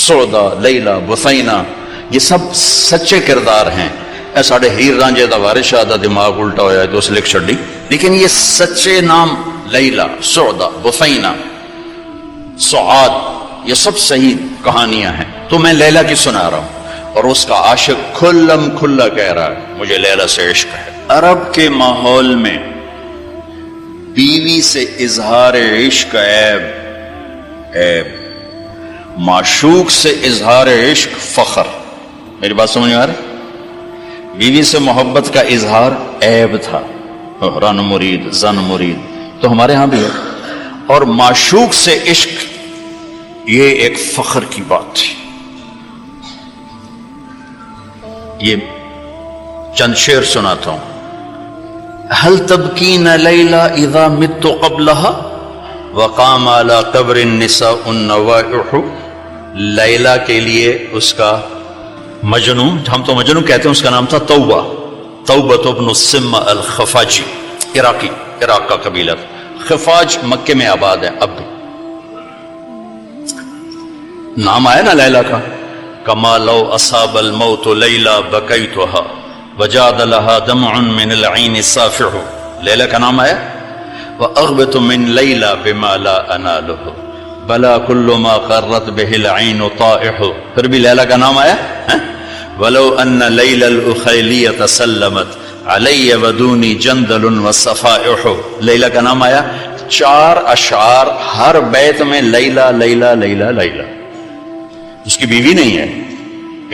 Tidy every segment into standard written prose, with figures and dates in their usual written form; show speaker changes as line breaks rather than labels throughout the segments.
سعدا، لیلا، بثینہ، یہ سب سچے کردار ہیں۔ اے ساڑھے ہیر رانجے دا وارث شاہ دا دماغ الٹا ہویا ہے تو اس لکھ چھڑی، لیکن یہ سچے نام لیلا، سعدا، بثینہ، سعاد، یہ سب صحیح کہانیاں ہیں۔ تو میں لیلا کی سنا رہا ہوں، اور اس کا عاشق کھلم کھلا کہہ رہا ہے مجھے لیلا سے عشق ہے۔ عرب کے ماحول میں بیوی سے اظہار عشق عیب، معشوق سے اظہار عشق فخر۔ میری بات سمجھ آ رہی؟ بیوی سے محبت کا اظہار عیب تھا، رن مرید، زن مرید، تو ہمارے ہاں بھی ہے، اور معشوق سے عشق یہ ایک فخر کی بات تھی۔ یہ چند شعر سناتا ہوں۔ هل تبکین لیلا اذا مت قبلها وقام على قبر النساء النوائح۔ لیلا کے لیے اس کا مجنون، ہم تو مجنون کہتے ہیں، اس کا نام تھا توبہ، توبۃ ابن السم الخفاجی، عراق کا قبیلہ تھا۔ خفاج مکے میں آباد ہے اب بھی۔ نام آیا نا لیلا کا، کما لو اصاب الموت لیلا بکیتها وجاد لها دمع من العین صافح۔ لیلا کا نام آیا، واغبط من لیلا بما لا انالہ بلا کل ما قرت به العین طائح۔ پھر بھی لیلا کا نام آیا، ولو ان لیلا الاخیلیۃ سلمت علی ودونی جندل وصفائح۔ لیلا کا نام آیا، 4 اشعار ہر بیت میں لیلا لیلا لیلا لیلا۔ اس کی بیوی نہیں ہے،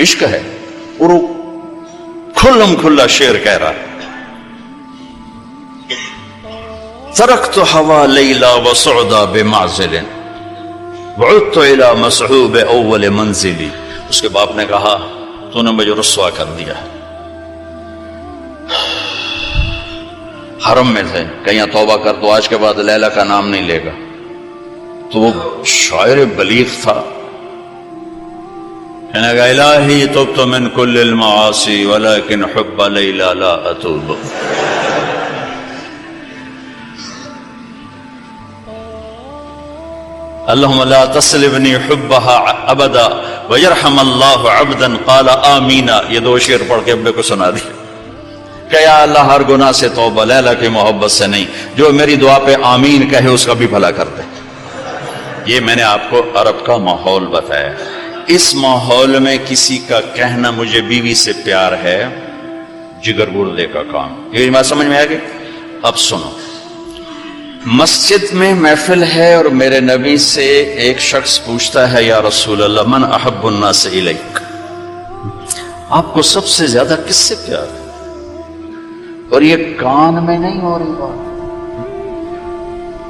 عشق ہے، اور کھلم کھلا شعر کہہ رہا ہے۔ ترکت ہوا لیلا وسعدا بمعزل وعدت الى مسحوب اول منزلی۔ اس کے باپ نے کہا تو نے مجھے رسوا کر دیا، حرم میں تھے، کہیں توبہ کر تو آج کے بعد لیلا کا نام نہیں لے گا۔ تو وہ شاعر بلیغ تھا، کہنے لگا الہی تبت من کل المعاصی ولکن حب لیلا لا اتوب۔ اللہم لا تسلبنی حبها ابدا ویرحم اللہ عبدا قال آمین۔ یہ 2 شعر پڑھ کے ابے کو سنا دیا کہ یا اللہ ہر گناہ سے توبہ، لیلا کی محبت سے نہیں، جو میری دعا پہ آمین کہے اس کا بھی بھلا کر دے۔ یہ میں نے آپ کو عرب کا ماحول بتایا۔ اس ماحول میں کسی کا کہنا مجھے بیوی سے پیار ہے جگر گردے کا کام۔ یہ بات سمجھ میں آ گئی؟ اب سنو، مسجد میں محفل ہے اور میرے نبی سے ایک شخص پوچھتا ہے یا رسول اللہ من احب الناس الیک، آپ کو سب سے زیادہ کس سے پیار ہے؟ اور یہ کان میں نہیں ہو رہی بات،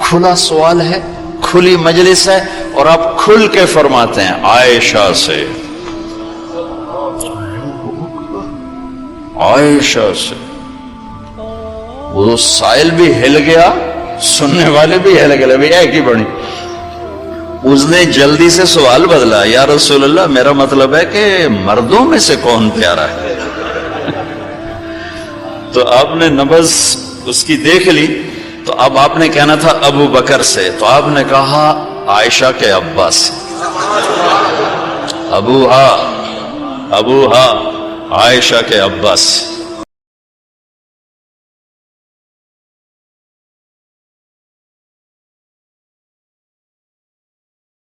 کھلا سوال ہے، کھلی مجلس ہے، اور آپ کھل کے فرماتے ہیں عائشہ سے، عائشہ سے۔ وہ سائل بھی ہل گیا، سننے والے بھی ہل گئے، بھی ایک ہی بڑی۔ اس نے جلدی سے سوال بدلا، یا رسول اللہ میرا مطلب ہے کہ مردوں میں سے کون پیارا ہے؟ تو آپ نے نبض اس کی دیکھ لی، تو اب آپ نے کہنا تھا ابو بکر سے، تو آپ نے کہا عائشہ کے ابا سے، ابوہا عائشہ کے ابا سے۔